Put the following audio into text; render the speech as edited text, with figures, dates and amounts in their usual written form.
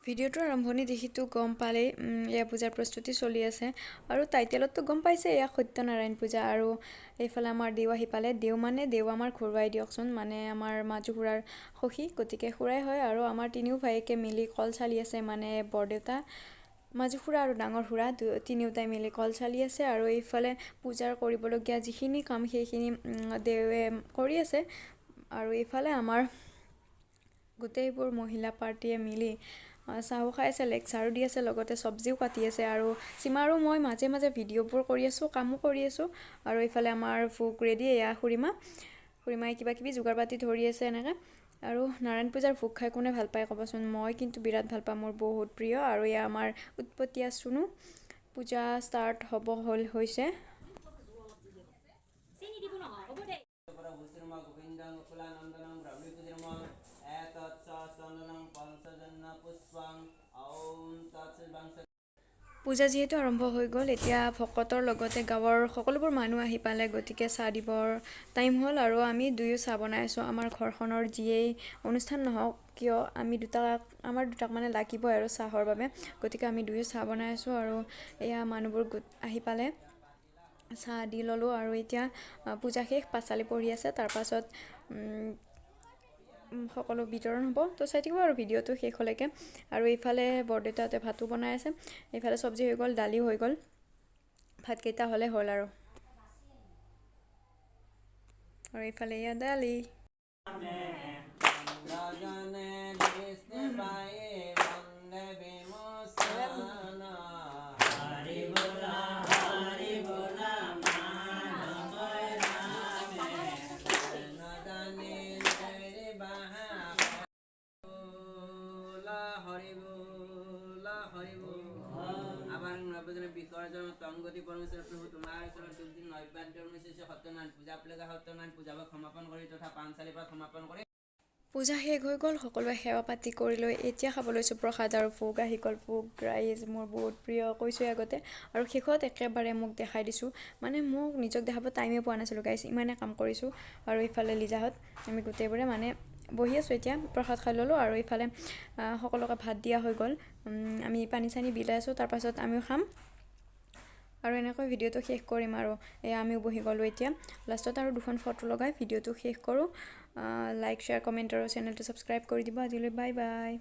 ভিডিঅ'টোৰ আৰম্ভণি দেখিতো গম পালেই এয়া পূজাৰ প্ৰস্তুতি চলি আছে আৰু টাইটেলতো গম পাইছে এয়া সত্যনাৰায়ণ পূজা আৰু এইফালে আমাৰ দেও আহি পালে দেও আমাৰ ঘৰুৱাই দিয়কচোন মানে আমাৰ মাজু খুৰাৰ সখী গতিকে খুৰাই হয় আৰু আমাৰ তিনিও ভাইকে মিলি কল চালি আছে মানে বৰদেউতা মাজু খুৰা আৰু ডাঙৰ খুৰা তিনিওটাই মিলি কল চালি আছে আৰু এইফালে পূজাৰ কৰিবলগীয়া যিখিনি কাম সেইখিনি দেৱে কৰি আছে আৰু এইফালে আমাৰ গোটেইবোৰ মহিলা পাৰ্টিয়ে মিলি চাহু খাই আছে লেকচাৰো দি আছে লগতে চব্জিও কাটি আছে আৰু সীমা আৰু মই মাজে মাজে ভিডিঅ'বোৰ কৰি আছোঁ কামো কৰি আছোঁ আৰু এইফালে আমাৰ ভোগ ৰেডি এয়া খুৰীমাই কিবা কিবি যোগাৰ পাতি ধৰি আছে এনেকৈ আৰু নাৰায়ণ পূজাৰ ভোগ খাই কোনে ভাল পায় ক'বচোন মই কিন্তু বিৰাট ভাল পাওঁ মোৰ বহুত প্ৰিয় আৰু এয়া আমাৰ উৎপতীয়া চুনু পূজা ষ্টাৰ্ট হৈছে পূজা যিহেতু আৰম্ভ হৈ গ'ল এতিয়া ভকতৰ লগতে গাঁৱৰ সকলোবোৰ মানুহ আহি পালে গতিকে চাহ দিবৰ টাইম হ'ল আৰু আমি দুয়ো চাহ বনাই আছোঁ আমাৰ ঘৰখনৰ যিয়েই অনুষ্ঠান নহওক কিয় আমাৰ দুটাক মানে লাগিবই আৰু চাহৰ বাবে গতিকে আমি দুয়ো চাহ বনাই আছোঁ আৰু এয়া মানুহবোৰ আহি পালে চাহ দি ল'লোঁ আৰু এতিয়া পূজা শেষ পাঁচালি পঢ়ি আছে তাৰপাছত সকলো বিতৰণ হ'ব তো চাই থাকিব আৰু ভিডিঅ'টো শেষ হ'লৈকে আৰু এইফালে বৰদেউতাহঁতে ভাতো বনাই আছে এইফালে চব্জি হৈ গ'ল দালি হৈ গ'ল ভাতকেইটা হ'লে হ'ল আৰু এইফালে এয়া দালি তংগতি পৰমেশ্বৰ প্ৰভু তোমাৰ ওচৰত দুদিন নৈবাদ্য অনুষ্ঠিত সত্যনাৰায়ণ পূজা সত্যনাৰায়ণ পূজাক সমাপন কৰি তথা পাঞ্চালীৰ পৰা সমাপন কৰি পূজা শেষ হৈ গ'ল সকলোৱে সেৱা পাতি কৰি লৈ এতিয়া খাব লৈছোঁ প্ৰসাদ আৰু ভোগ আহি গ'ল ভোগ ৰাইজ মোৰ বহুত প্ৰিয় কৈছোঁ আগতে আৰু শেষত একেবাৰে মোক দেখাই দিছোঁ মানে মোক নিজক দেখাব টাইমেই পোৱা নাছিলোঁ গাইজ ইমানে কাম কৰিছোঁ আৰু এইফালে লিজাহঁত আমি গোটেইবোৰে মানে বহি আছোঁ এতিয়া প্ৰসাদ খাই ল'লোঁ আৰু এইফালে সকলোকে ভাত দিয়া হৈ গ'ল আমি পানী চানী বিলাই আছোঁ তাৰপাছত আমিও খাম আৰু এনেকৈ ভিডিঅ'টো শেষ কৰিম আৰু এয়া আমিও বহি গ'লোঁ এতিয়া লাষ্টত আৰু দুখন ফটো লগাই ভিডিঅ'টো শেষ কৰোঁ লাইক শ্বেয়াৰ কমেণ্ট আৰু চেনেলটো ছাবস্ক্ৰাইব কৰি দিব আজিলৈ বাই বাই